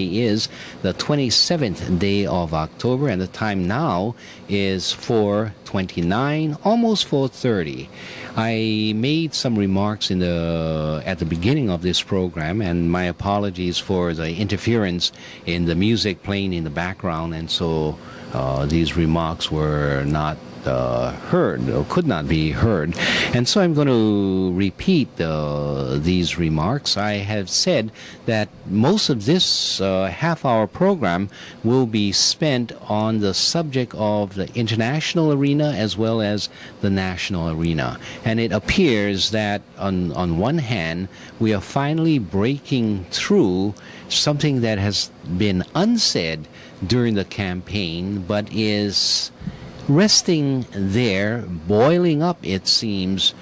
Is the 27th day of October, and the time now is 4:29, almost 4:30. I made some remarks at the beginning of this program, and my apologies for the interference in the music playing in the background, and so these remarks were not heard or could not be heard. And so I'm going to repeat these remarks. I have said that most of this half-hour program will be spent on the subject of the international arena as well as the national arena. And it appears that on one hand, we are finally breaking through something that has been unsaid during the campaign, but is resting there, boiling up, it seems,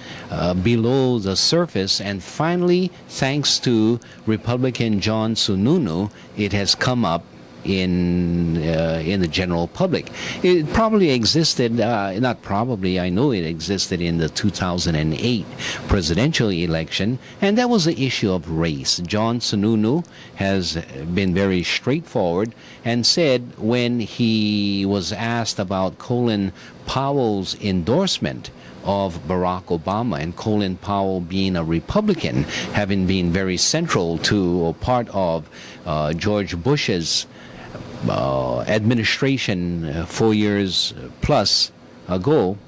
below the surface. And finally, thanks to Republican John Sununu, it has come up in the general public. It probably existed, not probably, I know it existed in the 2008 presidential election, and that was the issue of race. John Sununu has been very straightforward and said when he was asked about Colin Powell's endorsement of Barack Obama, and Colin Powell being a Republican, having been very central to or part of George Bush's administration 4 years plus ago,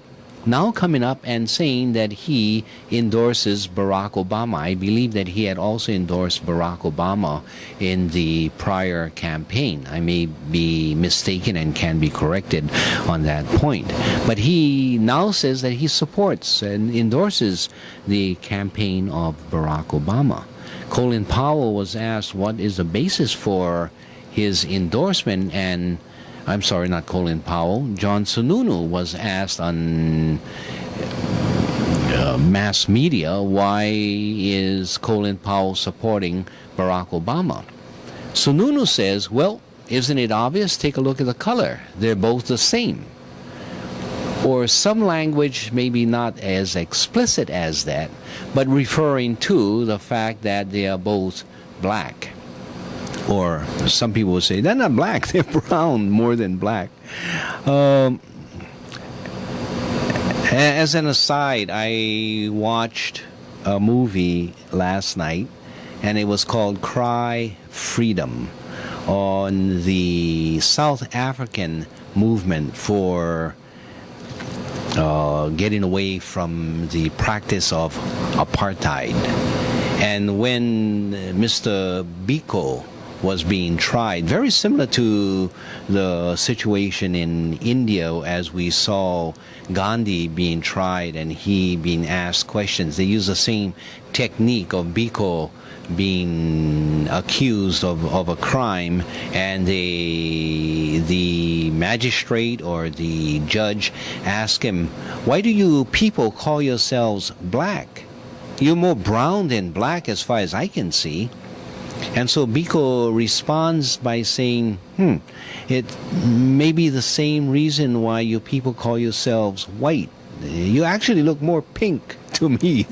now coming up and saying that he endorses Barack Obama. I believe that he had also endorsed Barack Obama in the prior campaign. I may be mistaken and can be corrected on that point. But he now says that he supports and endorses the campaign of Barack Obama. Colin Powell was asked what is the basis for his endorsement, and I'm sorry, not Colin Powell, John Sununu was asked on mass media, why is Colin Powell supporting Barack Obama? Sununu says, well, isn't it obvious? Take a look at the color. They're both the same. Or some language, maybe not as explicit as that, but referring to the fact that they are both black. Or some people will say, they're not black, they're brown more than black. As an aside, I watched a movie last night, and it was called Cry Freedom, on the South African movement for getting away from the practice of apartheid. And when Mr. Biko was being tried, very similar to the situation in India as we saw Gandhi being tried and he being asked questions. They use the same technique of Biko being accused of a crime, and the magistrate or the judge asked him, why do you people call yourselves black? You're more brown than black as far as I can see. And so Biko responds by saying, it may be the same reason why you people call yourselves white. You actually look more pink to me.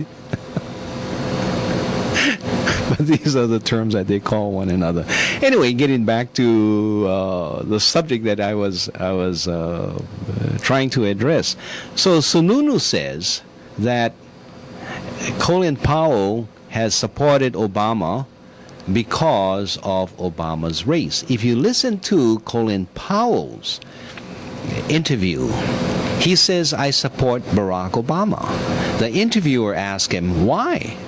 But these are the terms that they call one another. Anyway, getting back to the subject that I was trying to address. So Sununu says that Colin Powell has supported Obama because of Obama's race. If you listen to Colin Powell's interview, he says, I support Barack Obama. The interviewer asked him, why?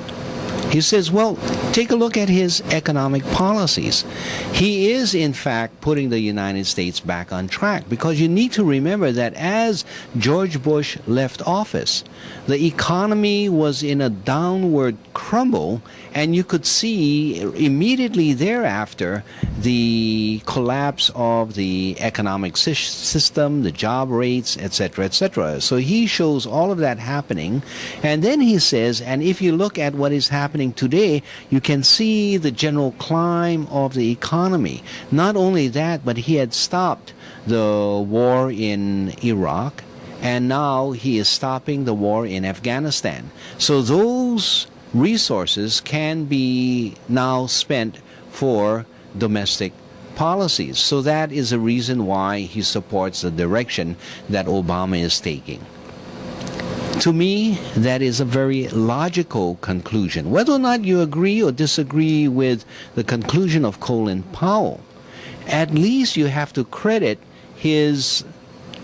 He says, well, take a look at his economic policies. He is, in fact, putting the United States back on track, because you need to remember that as George Bush left office, the economy was in a downward crumble, and you could see immediately thereafter the collapse of the economic system, the job rates, etc., etc. So he shows all of that happening, and then he says, and if you look at what is happening today, you can see the general climb of the economy. Not only that, but he had stopped the war in Iraq, and now he is stopping the war in Afghanistan. So those resources can be now spent for domestic policies. So that is a reason why he supports the direction that Obama is taking. To me, that is a very logical conclusion. Whether or not you agree or disagree with the conclusion of Colin Powell, at least you have to credit his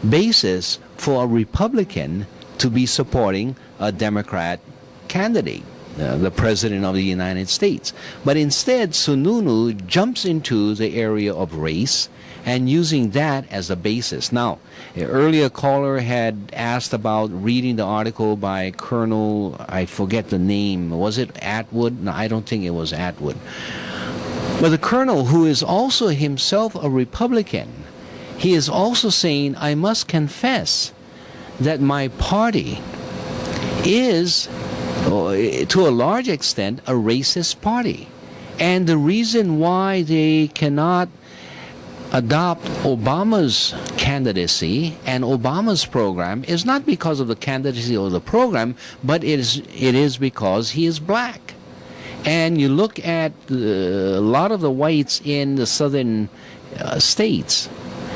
basis for a Republican to be supporting a Democrat candidate, the President of the United States. But instead, Sununu jumps into the area of race and using that as a basis. Now, an earlier caller had asked about reading the article by Colonel, I forget the name, was it Atwood? No, I don't think it was Atwood. But the colonel, who is also himself a Republican, he is also saying, I must confess that my party is, to a large extent, a racist party. And the reason why they cannot adopt Obama's candidacy and Obama's program is not because of the candidacy or the program, but it is because he is black. And you look at a lot of the whites in the southern states,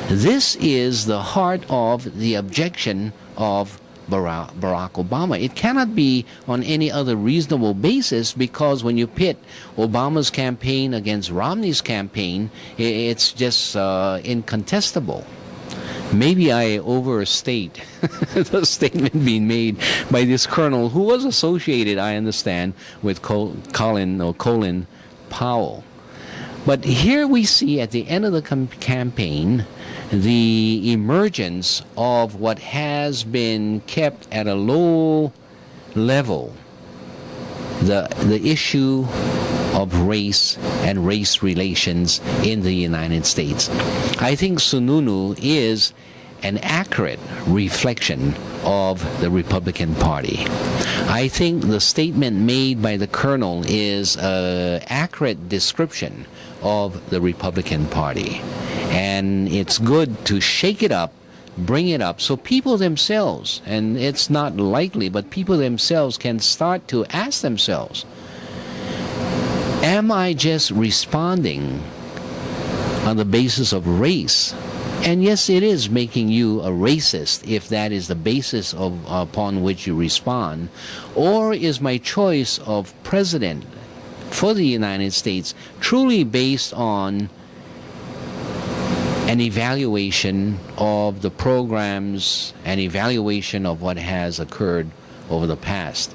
this is the heart of the objection of Barack Obama. It cannot be on any other reasonable basis, because when you pit Obama's campaign against Romney's campaign, it's just incontestable. Maybe I overstate the statement being made by this colonel, who was associated, I understand, with Colin Powell. But here we see at the end of the campaign the emergence of what has been kept at a low level, the issue of race and race relations in the United States. I think Sununu is an accurate reflection of the Republican Party. I think the statement made by the colonel is an accurate description of the Republican Party. And it's good to shake it up, bring it up, so people themselves, and it's not likely, but people themselves can start to ask themselves, am I just responding on the basis of race? And yes, it is making you a racist if that is the basis upon which you respond. Or is my choice of president for the United States truly based on an evaluation of the programs, an evaluation of what has occurred over the past?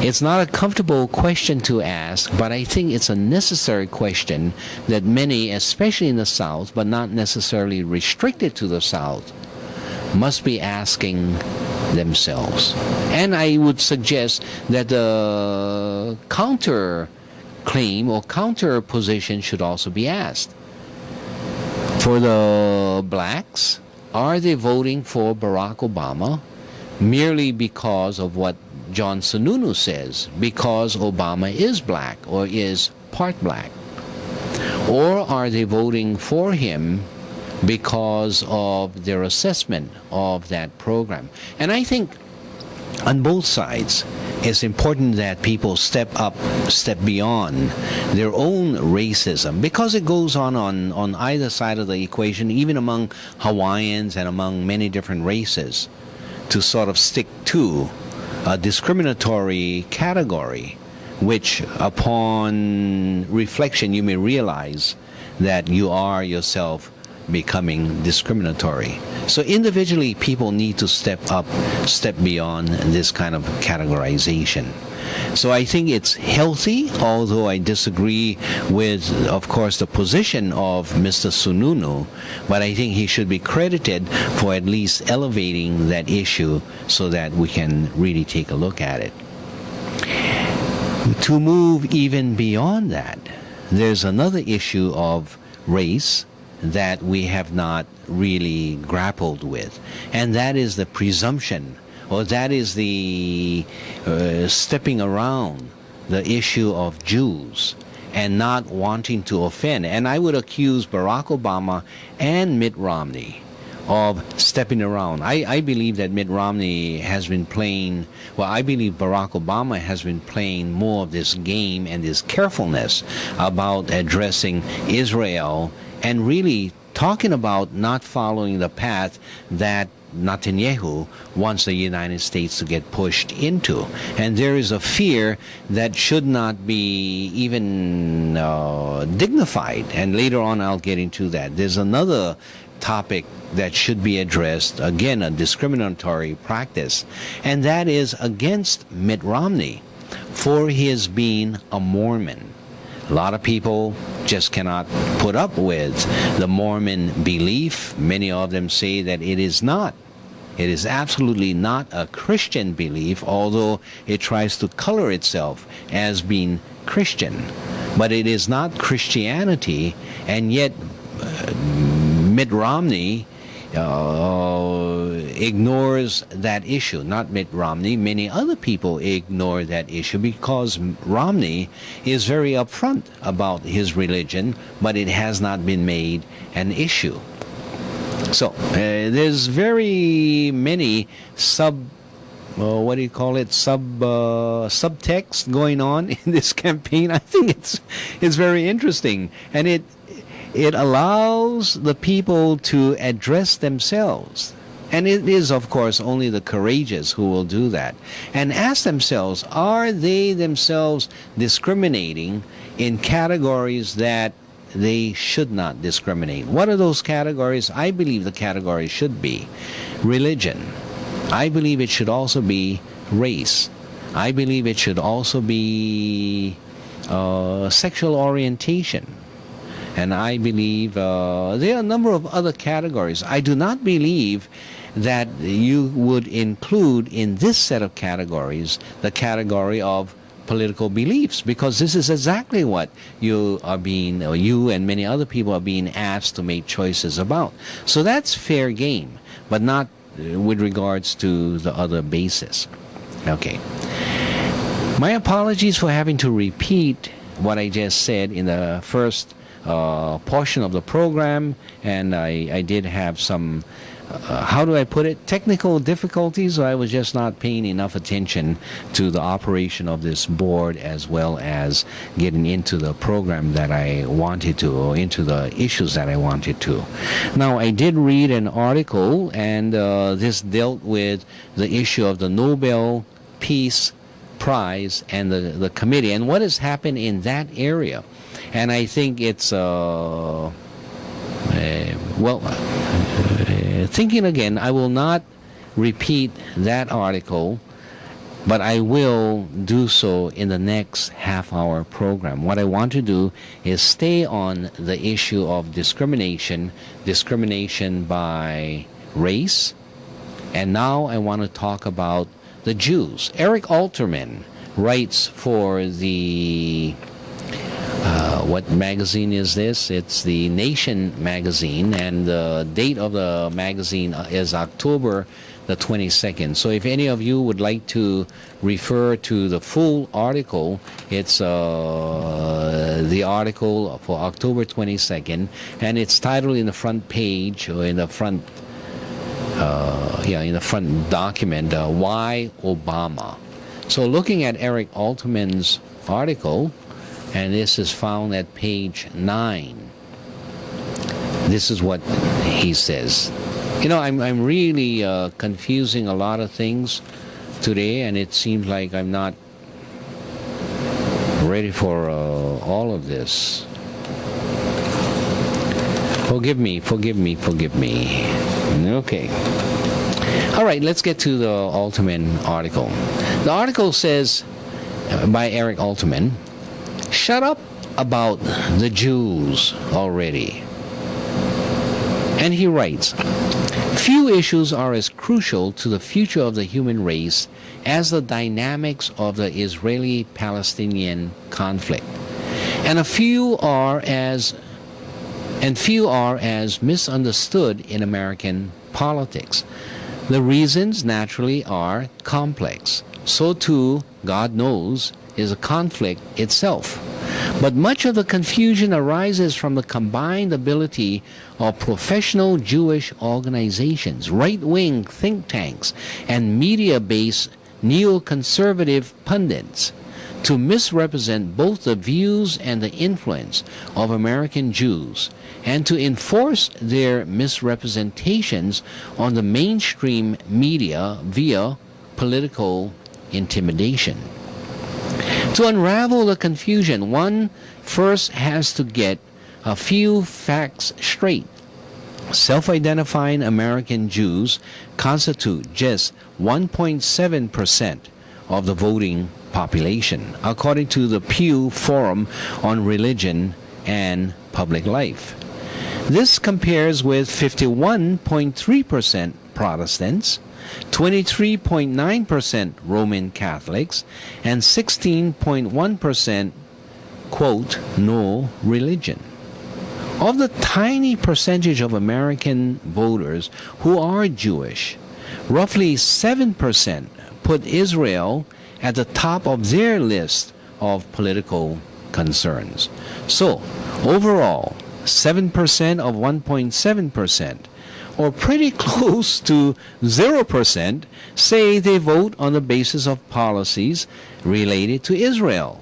It's not a comfortable question to ask, but I think it's a necessary question that many, especially in the South, but not necessarily restricted to the South, must be asking themselves. And I would suggest that the counter claim or counter position should also be asked. For the blacks, are they voting for Barack Obama merely because of what John Sununu says, because Obama is black or is part black? Or are they voting for him because of their assessment of that program? And I think on both sides, it's important that people step beyond their own racism, because it goes on either side of the equation, even among Hawaiians and among many different races, to sort of stick to a discriminatory category, which upon reflection you may realize that you are yourself becoming discriminatory. So individually, people need to step beyond this kind of categorization. So I think it's healthy, although I disagree with, of course, the position of Mr. Sununu, but I think he should be credited for at least elevating that issue so that we can really take a look at it. To move even beyond that, there's another issue of race that we have not really grappled with, and that is the presumption, or that is the stepping around the issue of Jews and not wanting to offend. And I would accuse Barack Obama and Mitt Romney of stepping around. I believe that Mitt Romney has been playing, well, I believe Barack Obama has been playing more of this game and this carefulness about addressing Israel and really talking about not following the path that Netanyahu wants the United States to get pushed into. And there is a fear that should not be even dignified. And later on I'll get into that. There's another topic that should be addressed, again, a discriminatory practice, and that is against Mitt Romney for his being a Mormon. A lot of people just cannot put up with the Mormon belief. Many of them say that it is not. It is absolutely not a Christian belief, although it tries to color itself as being Christian. But it is not Christianity, and yet Mitt Romney ignores that issue. Not Mitt Romney, many other people ignore that issue because Romney is very upfront about his religion, but it has not been made an issue. So there's very many subtext going on in this campaign. I think it's very interesting, and it allows the people to address themselves. And it is, of course, only the courageous who will do that. And ask themselves, are they themselves discriminating in categories that they should not discriminate? What are those categories? I believe the categories should be religion. I believe it should also be race. I believe it should also be sexual orientation. And I believe there are a number of other categories. I do not believe that you would include in this set of categories the category of political beliefs, because this is exactly what you and many other people are being asked to make choices about. So that's fair game, but not with regards to the other basis. Okay. My apologies for having to repeat what I just said in the first portion of the program, and I did have some, how do I put it, technical difficulties. I was just not paying enough attention to the operation of this board as well as getting into the program that I wanted to, or into the issues that I wanted to. Now, I did read an article, and this dealt with the issue of the Nobel Peace Prize and the committee and what has happened in that area. And I think it's, thinking again, I will not repeat that article, but I will do so in the next half-hour program. What I want to do is stay on the issue of discrimination by race, and now I want to talk about the Jews. Eric Alterman writes for the what magazine is this? It's the Nation magazine, and the date of the magazine is October the 22nd. So if any of you would like to refer to the full article, it's the article for October 22nd, and it's titled in the front page, or in the front in the front document, Why Obama? So looking at Eric Alterman's article, and this is found at page 9. This is what he says. You know, I'm really confusing a lot of things today, and it seems like I'm not ready for all of this. Forgive me. Okay. All right, let's get to the Alterman article. The article says, by Eric Alterman, "Shut up about the Jews already." And he writes, "Few issues are as crucial to the future of the human race as the dynamics of the Israeli-Palestinian conflict, and few are as misunderstood in American politics. The reasons naturally are complex. So too, God knows, is a conflict itself. But much of the confusion arises from the combined ability of professional Jewish organizations, right-wing think tanks, and media-based neoconservative pundits to misrepresent both the views and the influence of American Jews and to enforce their misrepresentations on the mainstream media via political intimidation. To unravel the confusion, one first has to get a few facts straight. Self-identifying American Jews constitute just 1.7% of the voting population, according to the Pew Forum on Religion and Public Life. This compares with 51.3% Protestants, 23.9% Roman Catholics, and 16.1%, quote, no religion. Of the tiny percentage of American voters who are Jewish, roughly 7% put Israel at the top of their list of political concerns. So, overall, 7% of 1.7%, or pretty close to 0%, say they vote on the basis of policies related to Israel.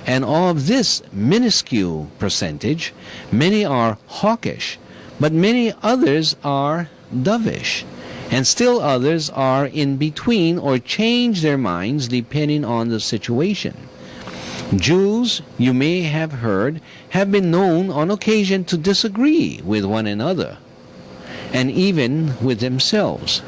And of this minuscule percentage, many are hawkish, but many others are dovish, and still others are in between or change their minds depending on the situation. Jews, you may have heard, have been known on occasion to disagree with one another, and even with themselves.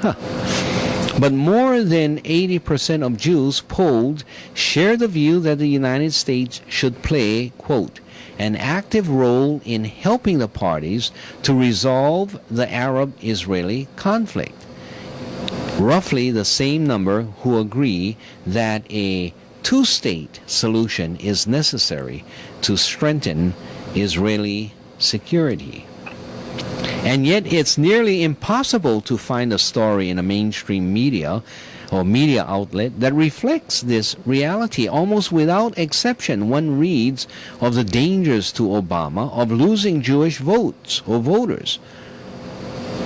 But more than 80% of Jews polled share the view that the United States should play, quote, an active role in helping the parties to resolve the Arab-Israeli conflict. Roughly the same number who agree that a two-state solution is necessary to strengthen Israeli security. And yet it's nearly impossible to find a story in a mainstream media or media outlet that reflects this reality. Almost without exception, one reads of the dangers to Obama of losing Jewish votes or voters,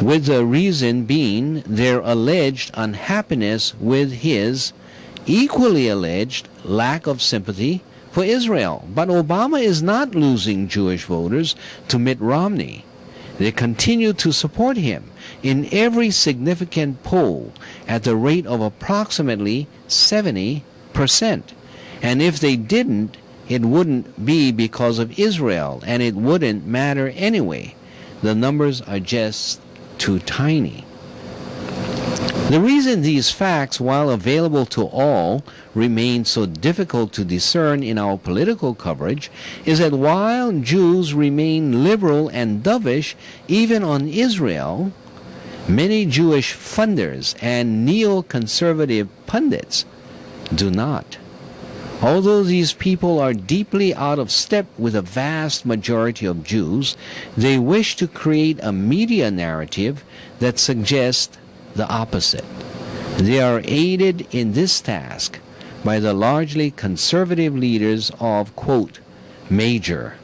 with the reason being their alleged unhappiness with his equally alleged lack of sympathy for Israel. But Obama is not losing Jewish voters to Mitt Romney. They continue to support him in every significant poll at the rate of approximately 70%. And if they didn't, it wouldn't be because of Israel, and it wouldn't matter anyway. The numbers are just too tiny. The reason these facts, while available to all, remain so difficult to discern in our political coverage is that while Jews remain liberal and dovish even on Israel, many Jewish funders and neoconservative pundits do not. Although these people are deeply out of step with a vast majority of Jews, they wish to create a media narrative that suggests the opposite. They are aided in this task by the largely conservative leaders of, quote, major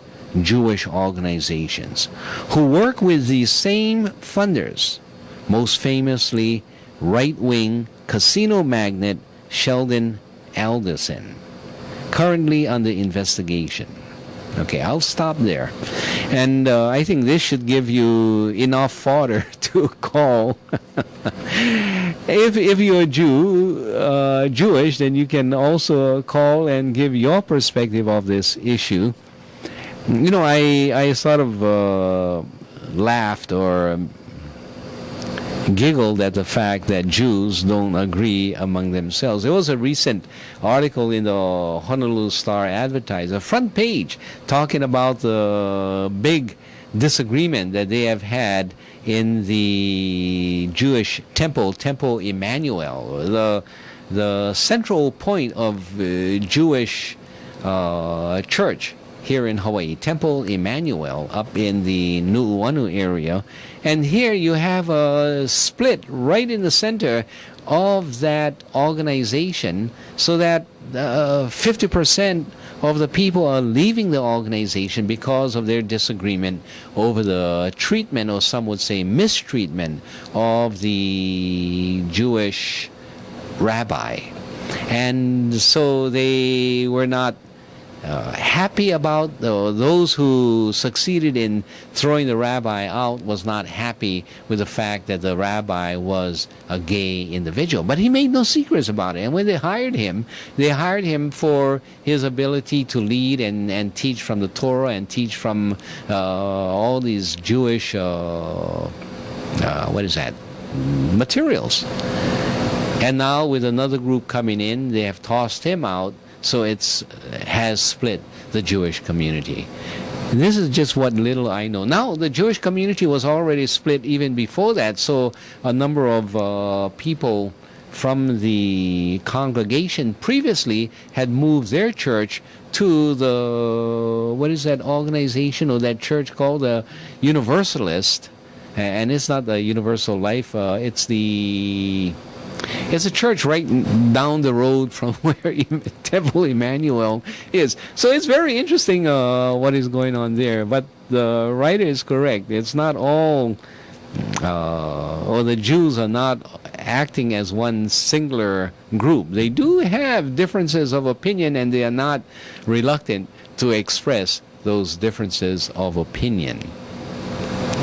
Jewish organizations who work with these same funders, most famously right-wing casino magnate Sheldon Adelson, currently under investigation. Okay, I'll stop there. And I think this should give you enough fodder to call. If you're Jewish, then you can also call and give your perspective of this issue. You know, I sort of laughed or giggled at the fact that Jews don't agree among themselves. There was a recent article in the Honolulu Star-Advertiser, front page, talking about the big disagreement that they have had in the Jewish temple, Temple Emmanuel, the central point of Jewish church here in Hawaii, Temple Emmanuel, up in the Nu'uanu area. And here you have a split right in the center of that organization, so that 50% of the people are leaving the organization because of their disagreement over the treatment, or some would say mistreatment, of the Jewish rabbi. And so they were not happy about, those who succeeded in throwing the rabbi out was not happy with the fact that the rabbi was a gay individual. But he made no secrets about it. And when they hired him for his ability to lead and teach from the Torah and teach from all these Jewish, materials. And now with another group coming in, they have tossed him out. So it has split the Jewish community. And this is just what little I know. Now, the Jewish community was already split even before that, so a number of people from the congregation previously had moved their church to the, what is that organization or that church called? The Universalist. And it's not the Universal Life, it's a church right down the road from where Temple Emmanuel is. So it's very interesting what is going on there. But the writer is correct. It's not all, or the Jews are not acting as one singular group. They do have differences of opinion, and they are not reluctant to express those differences of opinion.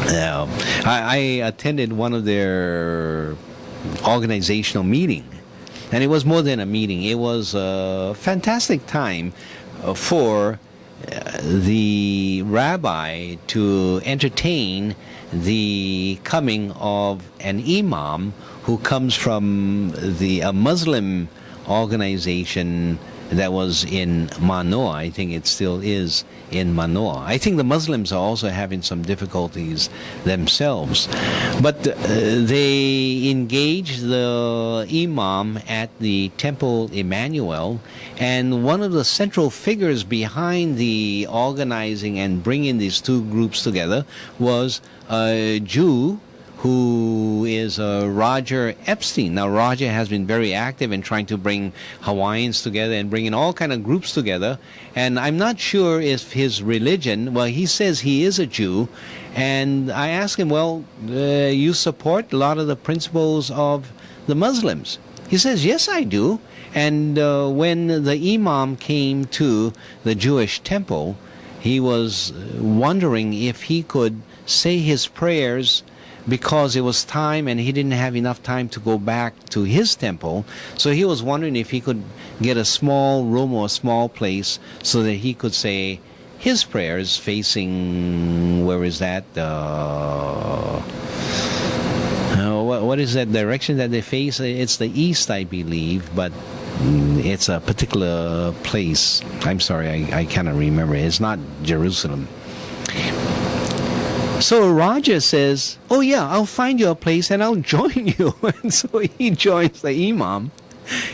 I attended one of their organizational meeting, and it was more than a meeting. It was a fantastic time for the rabbi to entertain the coming of an imam who comes from a Muslim organization that was in Manoa. I think it still is in Manoa. I think the Muslims are also having some difficulties themselves. But they engaged the imam at the Temple Emmanuel, and one of the central figures behind the organizing and bringing these two groups together was a Jew who is Roger Epstein. Now, Roger has been very active in trying to bring Hawaiians together and bringing all kind of groups together. And I'm not sure if his religion, well, he says he is a Jew. And I asked him, well, you support a lot of the principles of the Muslims? He says, yes, I do. And when the imam came to the Jewish temple, he was wondering if he could say his prayers, because it was time and he didn't have enough time to go back to his temple. So he was wondering if he could get a small room or a small place so that he could say his prayers facing, where is that? What is that direction that they face? It's the east, I believe, but it's a particular place. I'm sorry, I cannot remember. It's not Jerusalem. So Roger says, oh yeah, I'll find you a place and I'll join you. And so he joins the imam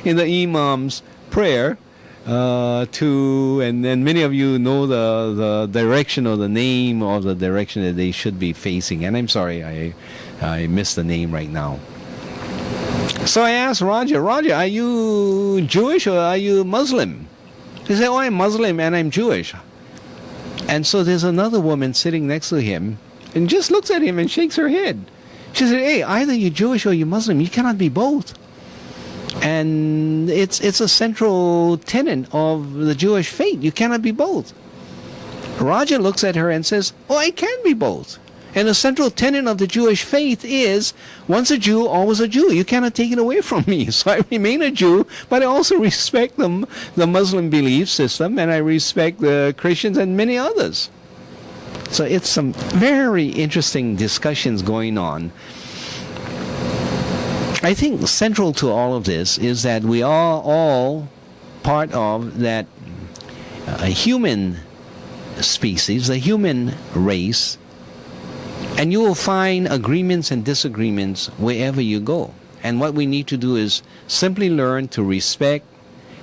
in the imam's prayer and then many of you know the direction or the name of the direction that they should be facing. And I'm sorry, I missed the name right now. So I asked Roger, are you Jewish or are you Muslim? He said, oh, I'm Muslim and I'm Jewish. And so there's another woman sitting next to him and just looks at him and shakes her head. She said, hey, either you're Jewish or you're Muslim. You cannot be both. And it's a central tenet of the Jewish faith. You cannot be both. Roger looks at her and says, oh, I can be both. And the central tenet of the Jewish faith is, once a Jew, always a Jew. You cannot take it away from me. So I remain a Jew, but I also respect the Muslim belief system, and I respect the Christians and many others. So it's some very interesting discussions going on. I think central to all of this is that we are all part of that human species, the human race, and you will find agreements and disagreements wherever you go. And what we need to do is simply learn to respect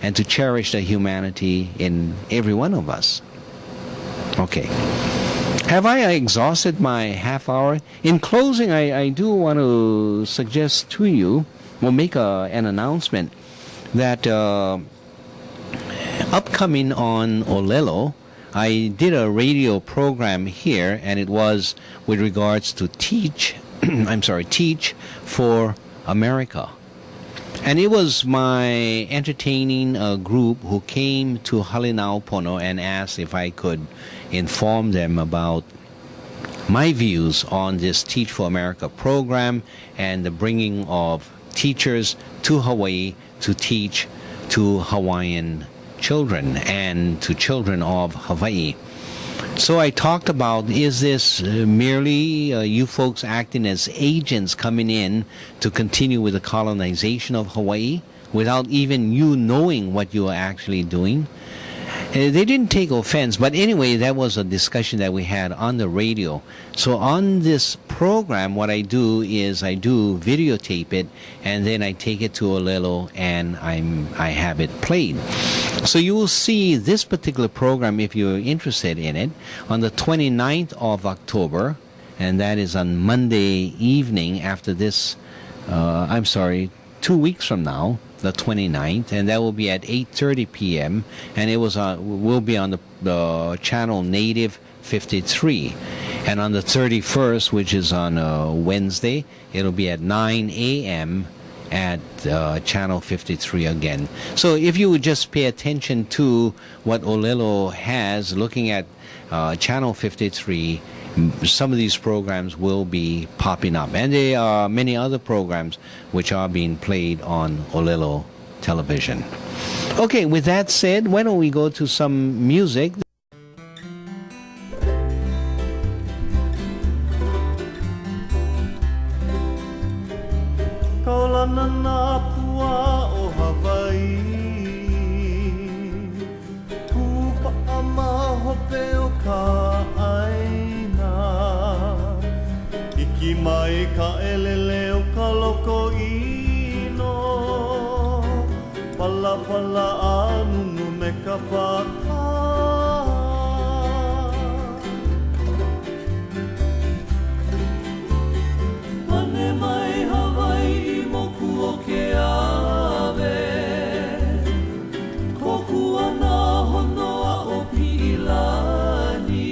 and to cherish the humanity in every one of us. Okay. Have I exhausted my half hour? In closing, I do want to suggest to you, or make an announcement, that upcoming on Olelo, I did a radio program here, and it was with regards to teach for America. And it was my entertaining group who came to Halinaupono and asked if I could inform them about my views on this Teach for America program and the bringing of teachers to Hawaii to teach to Hawaiian children and to children of Hawaii. So I talked about, is this merely you folks acting as agents coming in to continue with the colonization of Hawaii without even you knowing what you are actually doing? They didn't take offense, but anyway, that was a discussion that we had on the radio. So on this program, what I do is I do videotape it, and then I take it to Olelo and I have it played. So you will see this particular program, if you're interested in it, on the 29th of October, and that is on Monday evening after this, 2 weeks from now, the 29th, and that will be at 8:30 p.m. and it will be on the channel Native 53. And on the 31st, which is on Wednesday, it'll be at 9 a.m. at channel 53 again. So if you would just pay attention to what Olelo has, looking at channel 53, some of these programs will be popping up, and there are many other programs which are being played on Olelo television. Okay, with that said, why don't we go to some music? Mai ka elele o ka loko ino Pala pala anunu me ka paka Pane mai Hawaii moku o ke ave Koku ana honoa o pilani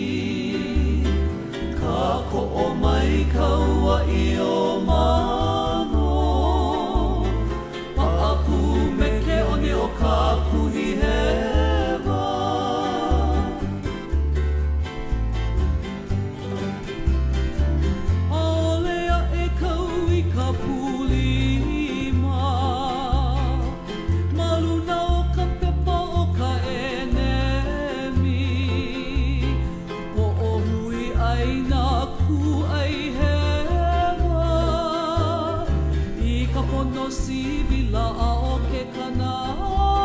Ka ko o mai kaua I o mano Pa'aku me ke oni o ka kuhi hewa Aolea e kau I ka pulima Maluna o ka pepa o ka enemi Po o hui ai nā ku ai hewa I ka pono sivila a o ke kanaka